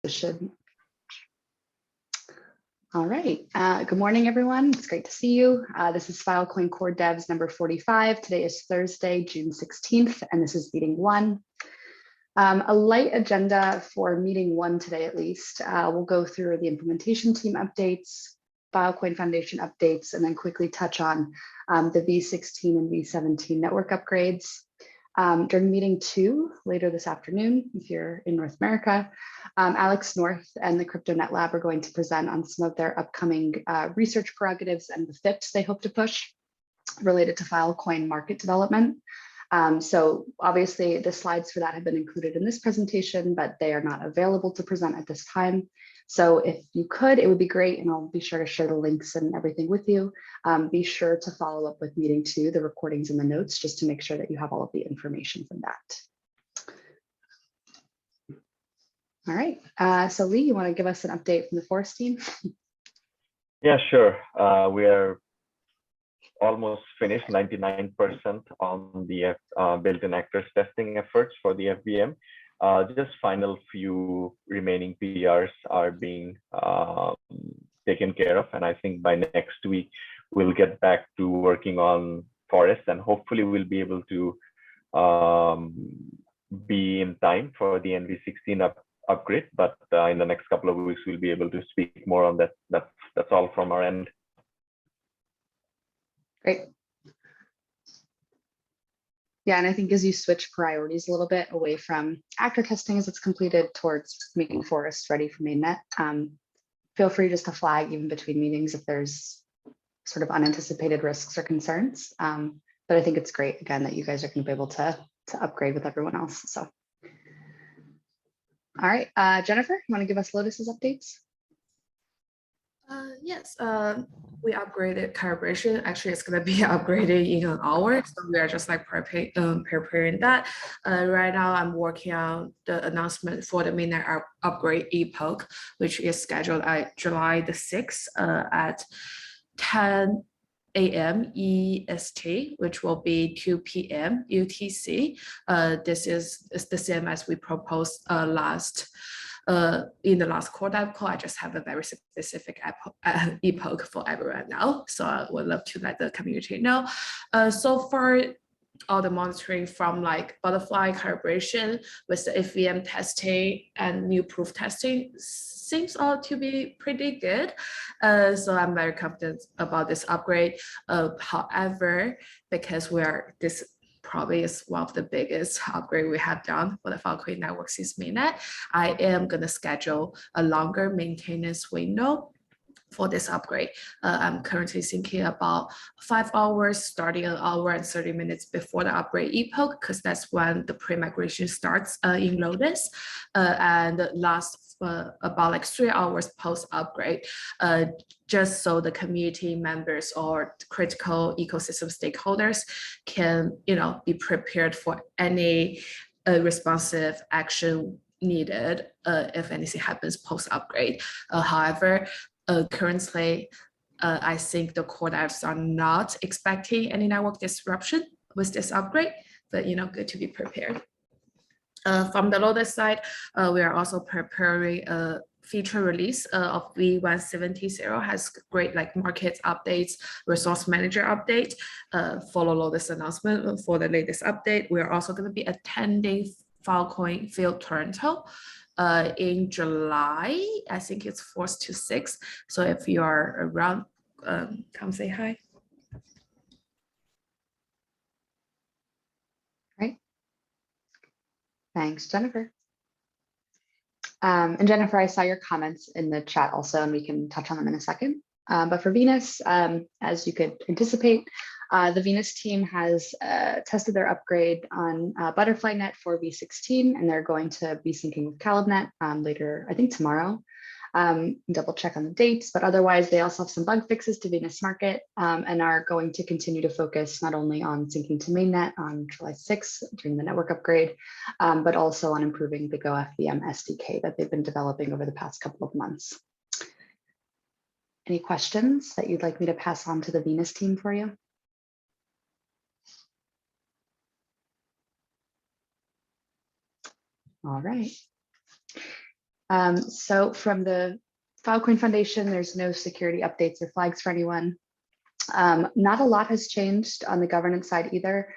Should. All right. Good morning, everyone. It's great to see you. This is Filecoin Core Devs number 45. Today is Thursday, June 16th, and this is meeting one. A light agenda for meeting one today, at least. We'll go through the implementation team updates, Filecoin Foundation updates, and then quickly touch on the V16 and V17 network upgrades. During meeting two later this afternoon, if you're in North America, Alex North and the CryptoNet Lab are going to present on some of their upcoming research prerogatives and the FIPS they hope to push related to Filecoin market development. So obviously the slides for that have been included in this presentation, but they are not available to present at this time. So if you could, it would be great, and I'll be sure to share the links and everything with you. Be sure to follow up with meeting two, the recordings and the notes, just to make sure that you have all of the information from that. All right, so Lee, you want to give us an update from the Forest team? Yeah, sure. We are almost finished, 99% on the built-in actors testing efforts for the FVM. Just final few remaining PRs are being taken care of, and I think by next week we'll get back to working on Forest, and hopefully we'll be able to be in time for the NV16 upgrade. But in the next couple of weeks we'll be able to speak more on that. That's all from our end. Great. Yeah, and I think as you switch priorities a little bit away from actor testing as it's completed towards making Forest ready for mainnet, feel free just to flag even between meetings if there's sort of unanticipated risks or concerns. But I think it's great, again, that you guys are going to be able to upgrade with everyone else. So, all right, Jennifer, you want to give us Lotus's updates? Yes, we upgraded calibration. Actually, it's going to be upgraded in an hour. So we are just like preparing that. Right now, I'm working on the announcement for the mainnet upgrade epoch, which is scheduled at July the 6th at 10 a.m. EST, which will be 2 p.m. UTC. This is the same as we proposed in the last core dev call. I just have a very specific epoch for everyone now. So I would love to let the community know. So far, all the monitoring from like butterfly calibration with the FVM testing and new proof testing seems all to be pretty good. So I'm very confident about this upgrade. However, because this probably is one of the biggest upgrade we have done for the Filecoin network since mainnet, I am going to schedule a longer maintenance window for this upgrade. I'm currently thinking about 5 hours, starting an hour and 30 minutes before the upgrade epoch, because that's when the pre-migration starts in Lotus, and lasts about like 3 hours post upgrade, just so the community members or critical ecosystem stakeholders can, be prepared for any responsive action needed if anything happens post upgrade. However, currently, I think the core devs are not expecting any network disruption with this upgrade, but good to be prepared. From the Lotus side, we are also preparing a feature release of V170, has great like market updates, resource manager update. Follow Lotus announcement for the latest update. We are also going to be attending Filecoin Field Toronto in July. I think it's 4th to 6th. So if you are around, come say hi. Right. Thanks, Jennifer. And Jennifer, I saw your comments in the chat also, and we can touch on them in a second. But for Venus, as you could anticipate, the Venus team has tested their upgrade on ButterflyNet for V16, and they're going to be syncing with CalibNet later, I think tomorrow. Double check on the dates, but otherwise they also have some bug fixes to Venus Market, and are going to continue to focus not only on syncing to mainnet on July 6th during the network upgrade, but also on improving the GoFVM SDK that they've been developing over the past couple of months. Any questions that you'd like me to pass on to the Venus team for you? All right. So from the Filecoin Foundation, there's no security updates or flags for anyone. Not a lot has changed on the governance side either.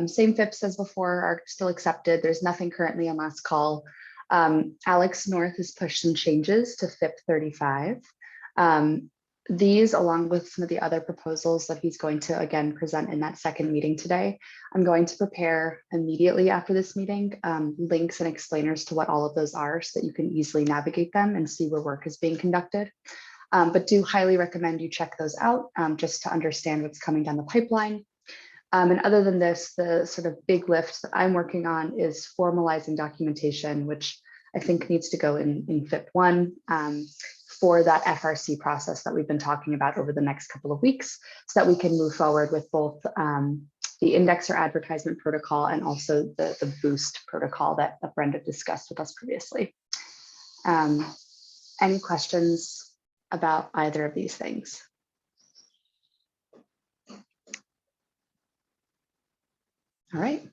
Same FIPS as before are still accepted. There's nothing currently on last call. Alex North has pushed some changes to FIP 35. These, along with some of the other proposals that he's going to, again, present in that second meeting today, I'm going to prepare immediately after this meeting, links and explainers to what all of those are so that you can easily navigate them and see where work is being conducted. But do highly recommend you check those out just to understand what's coming down the pipeline. And other than this, the sort of big lift that I'm working on is formalizing documentation, which I think needs to go in FIP 1 for that FRC process that we've been talking about over the next couple of weeks, so that we can move forward with both the indexer advertisement protocol and also the boost protocol that Brenda discussed with us previously. Any questions about either of these things? All right.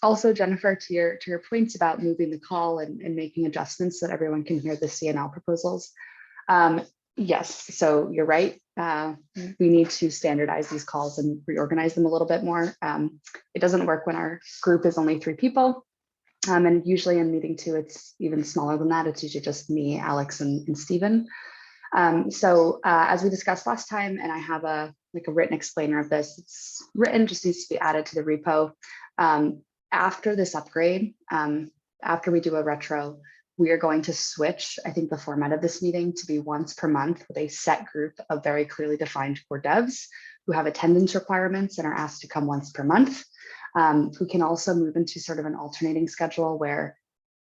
Also, Jennifer, to your points about moving the call and making adjustments so that everyone can hear the CNL proposals. Yes, so you're right. We need to standardize these calls and reorganize them a little bit more. It doesn't work when our group is only 3 people. And usually in meeting 2, it's even smaller than that. It's usually just me, Alex, and Stephen. As we discussed last time, and I have a written explainer of this, it's written, just needs to be added to the repo. After this upgrade, after we do a retro, we are going to switch, I think, the format of this meeting to be once per month with a set group of very clearly defined core devs who have attendance requirements and are asked to come once per month. We can also move into sort of an alternating schedule where,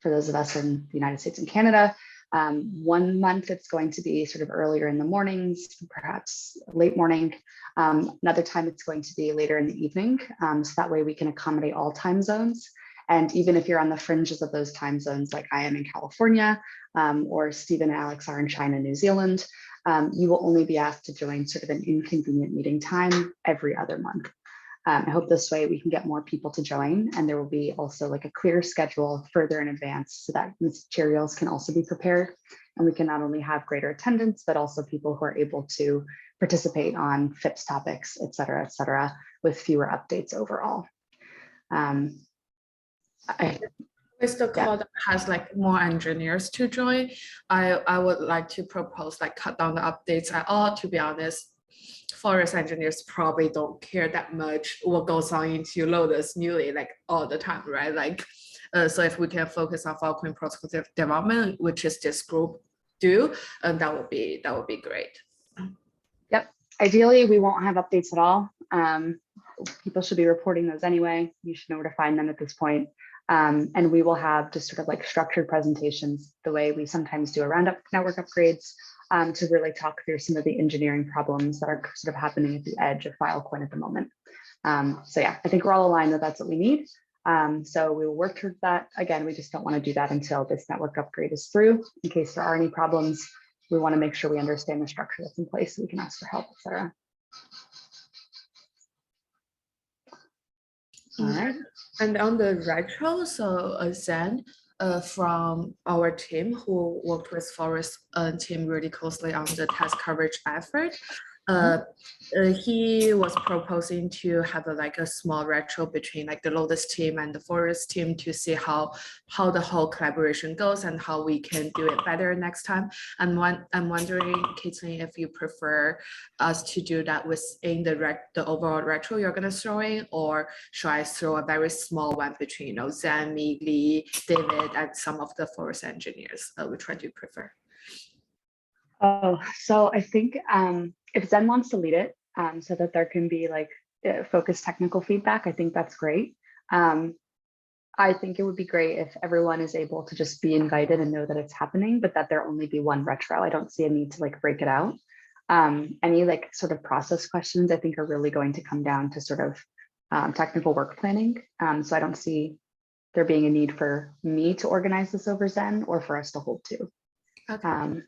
for those of us in the United States and Canada, 1 month it's going to be sort of earlier in the mornings, perhaps late morning. Another time it's going to be later in the evening. So that way we can accommodate all time zones. And even if you're on the fringes of those time zones, like I am in California, or Stephen and Alex are in China, New Zealand, you will only be asked to join sort of an inconvenient meeting time every other month. I hope this way we can get more people to join, and there will be also like a clear schedule further in advance so that materials can also be prepared, and we can not only have greater attendance, but also people who are able to participate on FIPS topics, et cetera, with fewer updates overall. With the call that has like more engineers to join, I would like to propose like cut down the updates at all. To be honest, forest engineers probably don't care that much what goes on into Lotus newly like all the time, right? Like, so if we can focus on Filecoin protocol development, which is this group do, and that would be great. Yep. Ideally, we won't have updates at all. People should be reporting those anyway. You should know where to find them at this point. And we will have just sort of like structured presentations the way we sometimes do around network upgrades, to really talk through some of the engineering problems that are sort of happening at the edge of Filecoin at the moment. So yeah, I think we're all aligned that that's what we need. So we will work towards that. Again, we just don't want to do that until this network upgrade is through. In case there are any problems, we want to make sure we understand the structure that's in place so we can ask for help, et cetera. All right. And on the retro, so Zen from our team who worked with Forest team really closely on the test coverage effort, he was proposing to have a small retro between like the Lotus team and the Forest team to see how the whole collaboration goes and how we can do it better next time. And I'm wondering, Caitlin, if you prefer us to do that within the overall retro you're gonna throw in, or should I throw a very small one between Zen, me, Lee, David, and some of the Forest engineers? Which one do you prefer? Oh, so I think if Zen wants to lead it, so that there can be like focused technical feedback, I think that's great. I think it would be great if everyone is able to just be invited and know that it's happening, but that there only be one retro. I don't see a need to like break it out. Any like sort of process questions I think are really going to come down to sort of technical work planning. So I don't see there being a need for me to organize this over Zen or for us to hold two. Okay.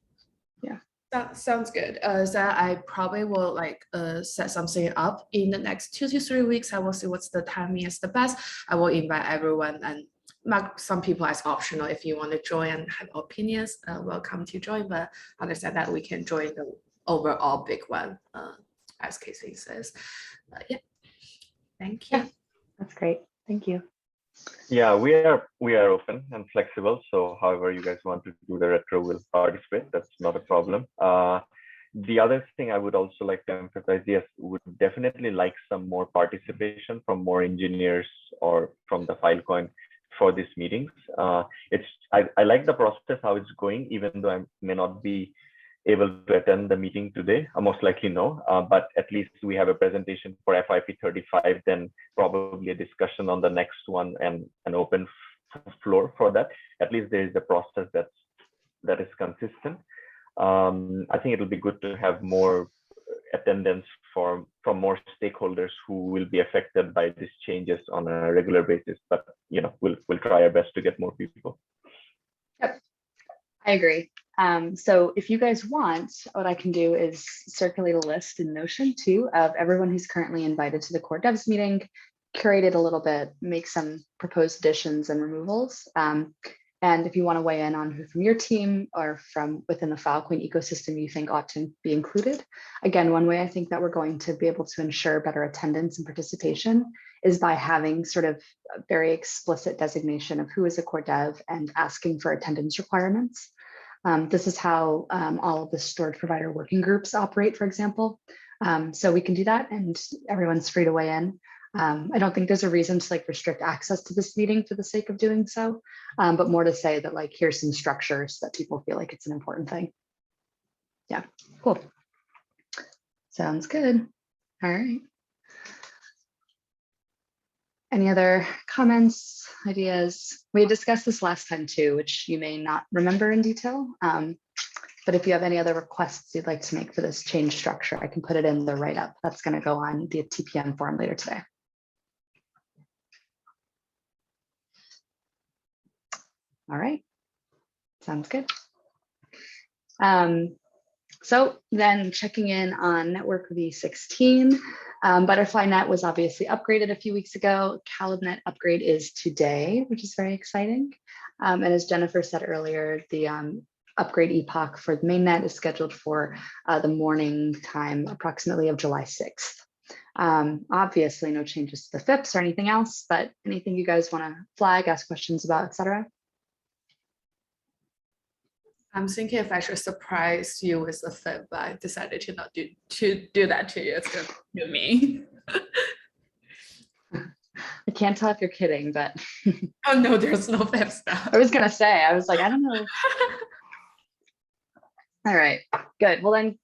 Yeah. That sounds good. So I probably will like set something up in the next 2 to 3 weeks. I will see what's the timing is the best. I will invite everyone, and mark some people as optional. If you want to join and have opinions, welcome to join. But understand that we can join the overall big one as case basis. Yeah, thank you. Yeah, that's great. Thank you. Yeah, we are open and flexible. So however you guys want to do the retro, will participate. That's not a problem. The other thing I would also like to emphasize, yes, would definitely like some more participation from more engineers or from the Filecoin for these meetings. I like the process, how it's going, even though I may not be able to attend the meeting today, most likely no, but at least we have a presentation for FIP 35, then probably a discussion on the next one and an open floor for that. At least there is a process that is consistent. I think it'll be good to have more attendance from more stakeholders who will be affected by these changes on a regular basis, but we'll try our best to get more people. Yep, I agree. So if you guys want, what I can do is circulate a list in Notion too of everyone who's currently invited to the core devs meeting, curate it a little bit, make some proposed additions and removals. And if you want to weigh in on who from your team or from within the Filecoin ecosystem you think ought to be included. Again, one way I think that we're going to be able to ensure better attendance and participation is by having sort of a very explicit designation of who is a core dev and asking for attendance requirements. This is how all of the storage provider working groups operate, for example. So we can do that and everyone's free to weigh in. I don't think there's a reason to restrict access to this meeting for the sake of doing so, but more to say that here's some structures that people feel like it's an important thing. Yeah, cool. Sounds good. All right. Any other comments, ideas? We discussed this last time too, which you may not remember in detail. But if you have any other requests you'd like to make for this change structure, I can put it in the write-up that's going to go on the TPM forum later today. All right, sounds good. So then checking in on Network v16, ButterflyNet was obviously upgraded a few weeks ago. CalibNet upgrade is today, which is very exciting. And as Jennifer said earlier, the upgrade epoch for the mainnet is scheduled for the morning time, approximately of July 6th. Obviously no changes to the FIPS or anything else, but anything you guys want to flag, ask questions about, etc. I'm thinking if I should surprise you with a FIP, but I decided to not do that to you. It's gonna do me. I can't tell if you're kidding, but oh no, there's no FIP stuff. I was gonna say, I was like, I don't know. All right, good. Well then,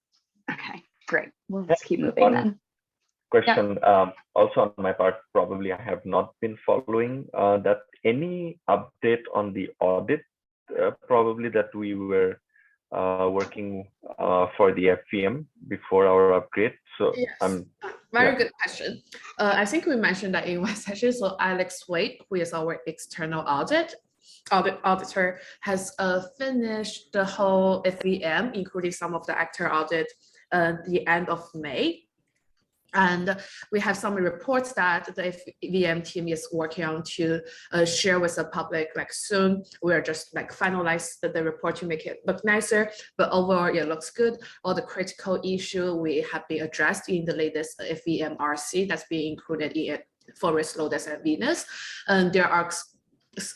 okay, great. Well, let's keep moving then. Question, also on my part, probably I have not been following that. Any update on the audit? Probably that we were working for the FVM before our upgrade. So yes. Very good question. I think we mentioned that in one session. So Alex Wade, who is our external auditor, has finished the whole FVM, including some of the actor audit, the end of May. And we have some reports that the VM team is working on to share with the public soon. We're just finalize the report to make it look nicer, but overall it looks good. All the critical issue we have been addressed in the latest FVM RC that's being included in Forest, Lotus, and Venus. And there are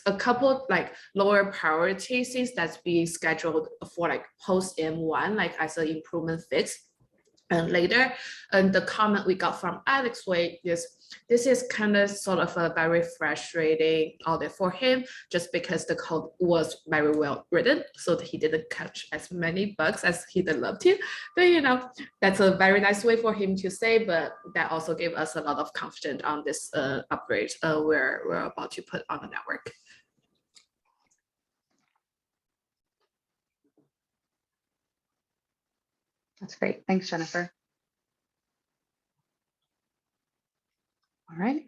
a couple lower priority things that's being scheduled for post M1, as an improvement fix. And later, and the comment we got from Alex Wade is, this is kind of sort of a very frustrating audit for him, just because the code was very well written, so that he didn't catch as many bugs as he'd love to. But that's a very nice way for him to say, but that also gave us a lot of confidence on this upgrade we're about to put on the network. That's great. Thanks, Jennifer. All right.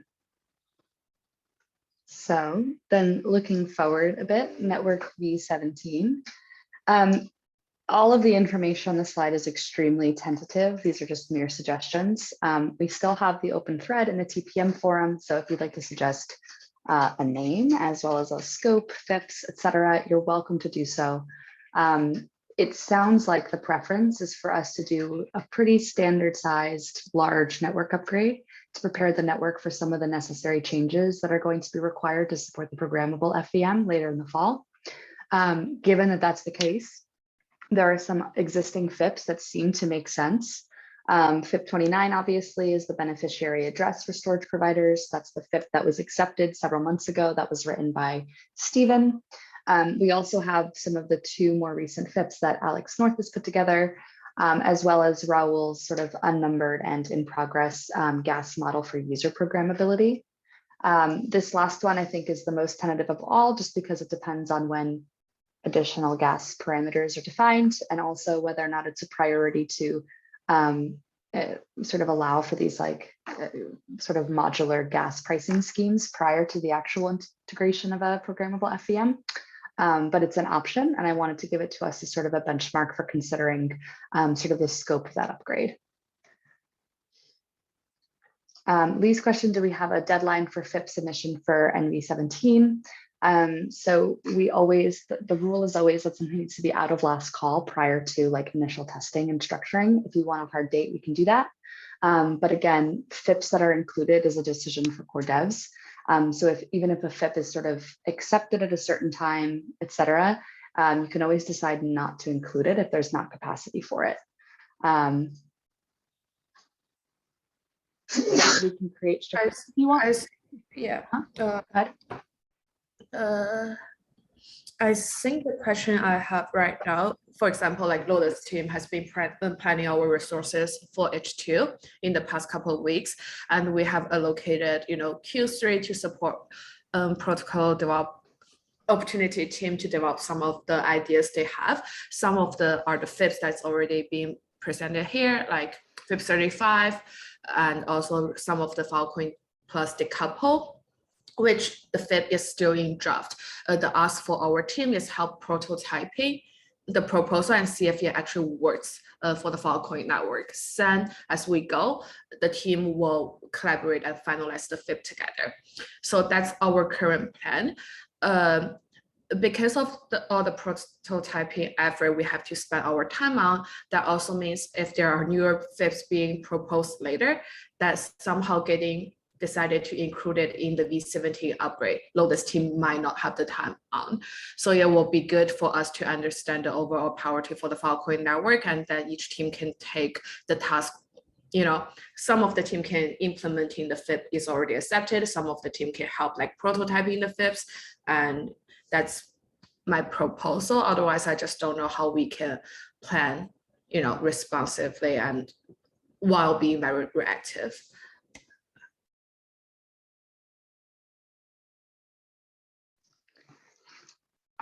So then looking forward a bit, Network v17. All of the information on the slide is extremely tentative. These are just mere suggestions. We still have the open thread in the TPM forum. So if you'd like to suggest a name as well as a scope, FIPS, etc., you're welcome to do so. It sounds like the preference is for us to do a pretty standard sized large network upgrade to prepare the network for some of the necessary changes that are going to be required to support the programmable FVM later in the fall. Given that that's the case, there are some existing FIPS that seem to make sense. FIP 29 obviously is the beneficiary address for storage providers. That's the FIP that was accepted several months ago. That was written by Stephen. We also have some of the two more recent FIPS that Alex North has put together, as well as Raul's sort of unnumbered and in progress gas model for user programmability. This last one I think is the most tentative of all, just because it depends on when additional gas parameters are defined, and also whether or not it's a priority to sort of allow for these like sort of modular gas pricing schemes prior to the actual integration of a programmable FVM. But it's an option, and I wanted to give it to us as sort of a benchmark for considering sort of the scope of that upgrade. Lee's question, do we have a deadline for FIP submission for NV17? So we always, the rule is always that something needs to be out of last call prior to like initial testing and structuring. If you want a hard date, we can do that. But again, FIPs that are included is a decision for core devs. So even if a FIP is sort of accepted at a certain time, et cetera, you can always decide not to include it if there's not capacity for it. Yeah, we can create structures if you want. Yeah. Huh? I think the question I have right now, for example, like Lotus team has been planning our resources for H2 in the past couple of weeks, and we have allocated, Q3 to support protocol opportunity team to develop some of the ideas they have. Some of the are the FIPs that's already been presented here, like FIP 35, and also some of the Filecoin plus decouple, which the FIP is still in draft. The ask for our team is help prototyping the proposal and see if it actually works for the Filecoin network. Then as we go, the team will collaborate and finalize the FIP together. So that's our current plan. Because of all the prototyping effort we have to spend our time on, that also means if there are newer FIPs being proposed later, that's somehow getting decided to include it in the V17 upgrade, Lotus team might not have the time on. So it will be good for us to understand the overall priority for the Filecoin network, and then each team can take the task. Some of the team can implementing the FIP is already accepted. Some of the team can help like prototyping the FIPs, and that's my proposal. Otherwise, I just don't know how we can plan, responsively and while being very reactive.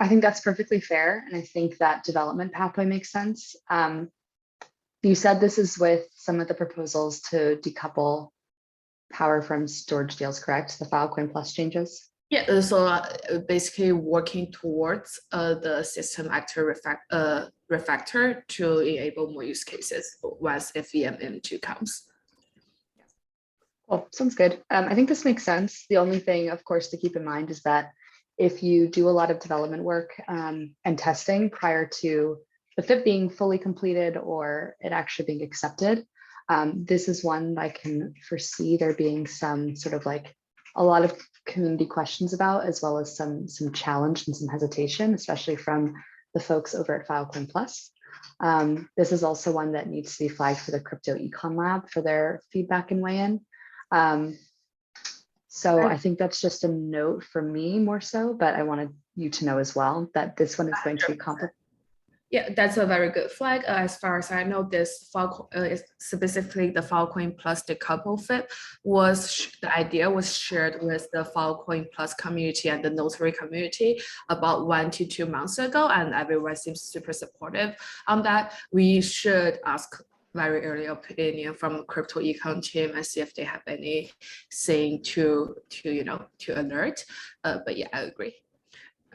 I think that's perfectly fair. And I think that development pathway makes sense. You said this is with some of the proposals to decouple power from storage deals, correct? The Filecoin Plus changes? Yeah, so basically working towards the system actor refactor to enable more use cases once FVM2 comes. Well, sounds good. I think this makes sense. The only thing, of course, to keep in mind is that if you do a lot of development work and testing prior to the FIP being fully completed or it actually being accepted, this is one I can foresee there being some sort of like a lot of community questions about, as well as some challenge and some hesitation, especially from the folks over at Filecoin Plus. This is also one that needs to be flagged for the Crypto Econ Lab for their feedback and weigh-in. So I think that's just a note for me more so, but I wanted you to know as well that this one is going to be complicated. Yeah, that's a very good flag. As far as I know, this specifically the Filecoin Plus decouple FIP the idea was shared with the Filecoin Plus community and the notary community about 1 to 2 months ago, and everyone seems super supportive on that. We should ask very early opinion from crypto econ team and see if they have anything to alert. But yeah, I agree.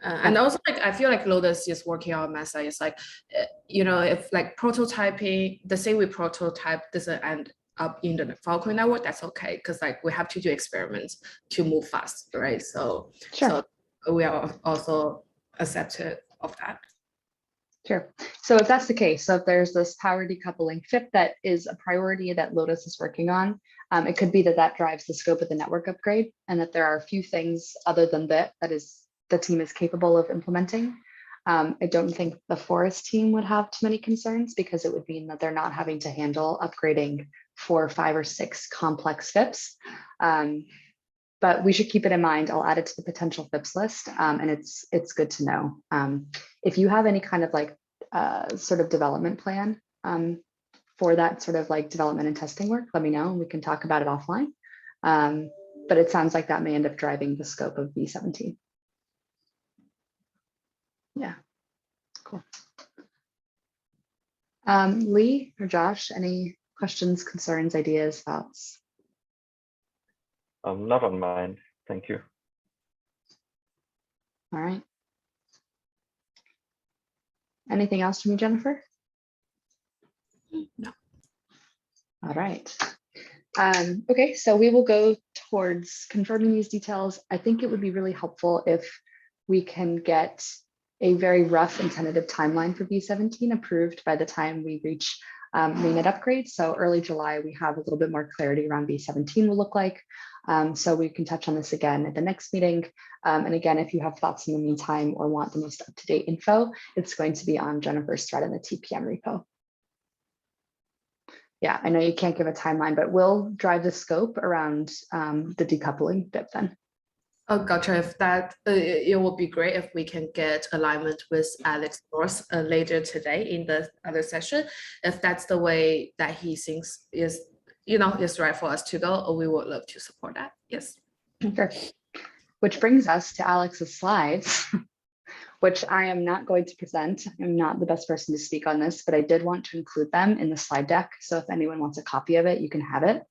And also, like, I feel like Lotus is working on Mesa. It's like, if like prototyping, the same we prototype doesn't end up in the Filecoin network, that's okay, because like we have to do experiments to move fast, right? So Sure. so we are also accepted of that. Sure. So if that's the case, so if there's this power decoupling FIP that is a priority that Lotus is working on, it could be that that drives the scope of the network upgrade, and that there are a few things other than that the team is capable of implementing. I don't think the Forest team would have too many concerns, because it would mean that they're not having to handle upgrading 4, 5, or 6 complex FIPs. But we should keep it in mind. I'll add it to the potential FIPS list, and it's good to know. If you have any kind of like sort of development plan for that sort of like development and testing work, let me know and we can talk about it offline. But it sounds like that may end up driving the scope of V17. Yeah, cool. Lee or Josh, any questions, concerns, ideas, thoughts? Not on mine. Thank you. All right. Anything else from you, Jennifer? No. All right. Okay, so we will go towards confirming these details. I think it would be really helpful if we can get a very rough and tentative timeline for V17 approved by the time we reach mainnet upgrade. So early July, we have a little bit more clarity around V17 will look like. So we can touch on this again at the next meeting. And again, if you have thoughts in the meantime or want the most up-to-date info, it's going to be on Jennifer's thread in the TPM repo. Yeah, I know you can't give a timeline, but we'll drive the scope around the decoupling bit then. Oh, gotcha. If that, it would be great if we can get alignment with Alex North later today in the other session. If that's the way that he thinks is, is right for us to go, we would love to support that. Yes. Sure. Which brings us to Alex's slides, which I am not going to present. I'm not the best person to speak on this, but I did want to include them in the slide deck. So if anyone wants a copy of it, you can have it.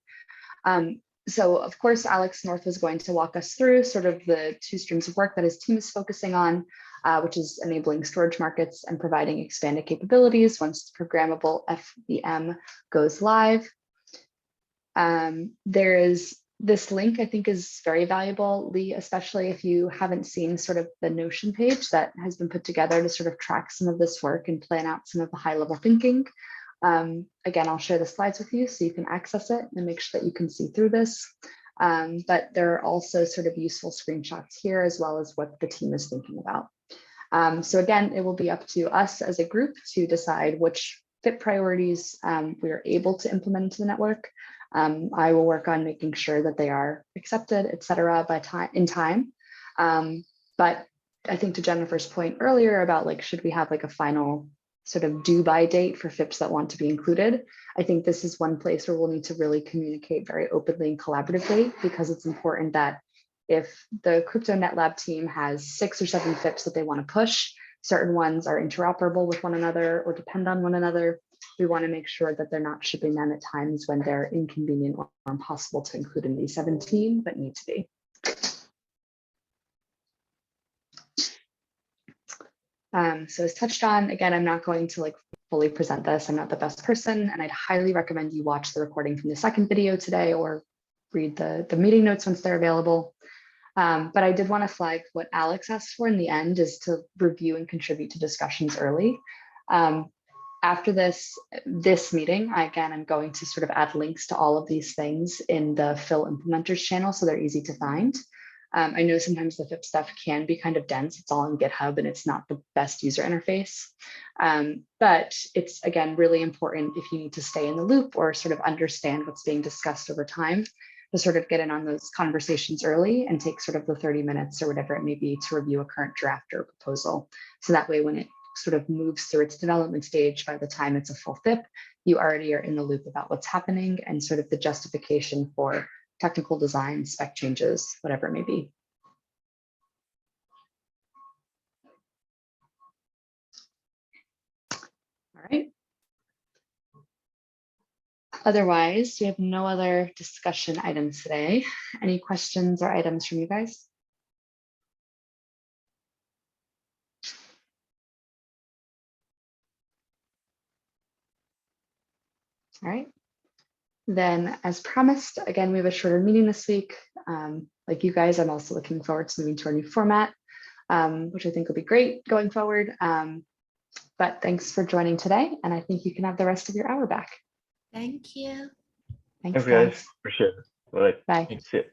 So of course, Alex North is going to walk us through sort of the 2 streams of work that his team is focusing on, which is enabling storage markets and providing expanded capabilities once the programmable FVM goes live. There is this link, I think, is very valuable, Lee, especially if you haven't seen sort of the Notion page that has been put together to sort of track some of this work and plan out some of the high level thinking. Again, I'll share the slides with you so you can access it and make sure that you can see through this. But there are also sort of useful screenshots here, as well as what the team is thinking about. So again, it will be up to us as a group to decide which FIP priorities we are able to implement into the network. I will work on making sure that they are accepted, et cetera, in time. But I think to Jennifer's point earlier about like, should we have like a final sort of due by date for FIPS that want to be included? I think this is one place where we'll need to really communicate very openly and collaboratively, because it's important that if the CryptoNet Lab team has 6 or 7 FIPS that they want to push, certain ones are interoperable with one another or depend on one another. We want to make sure that they're not shipping them at times when they're inconvenient or impossible to include in V17, but need to be. So as touched on, again, I'm not going to like fully present this. I'm not the best person, and I'd highly recommend you watch the recording from the second video today or read the meeting notes once they're available. But I did want to flag what Alex asked for in the end is to review and contribute to discussions early. After this meeting, I'm going to sort of add links to all of these things in the Phil implementers channel so they're easy to find. I know sometimes the FIP stuff can be kind of dense. It's all in GitHub and it's not the best user interface. But it's, again, really important if you need to stay in the loop or sort of understand what's being discussed over time to sort of get in on those conversations early and take sort of the 30 minutes or whatever it may be to review a current draft or proposal. So that way, when it sort of moves through its development stage, by the time it's a full FIP, you already are in the loop about what's happening and sort of the justification for technical design, spec changes, whatever it may be. All right. Otherwise, we have no other discussion items today. Any questions or items from you guys? All right. Then, as promised, again, we have a shorter meeting this week. Like you guys, I'm also looking forward to moving to our new format, which I think will be great going forward. But thanks for joining today, and I think you can have the rest of your hour back. Thank you. Thanks, Thanks, guys. guys. Appreciate it. All right. Bye. See you.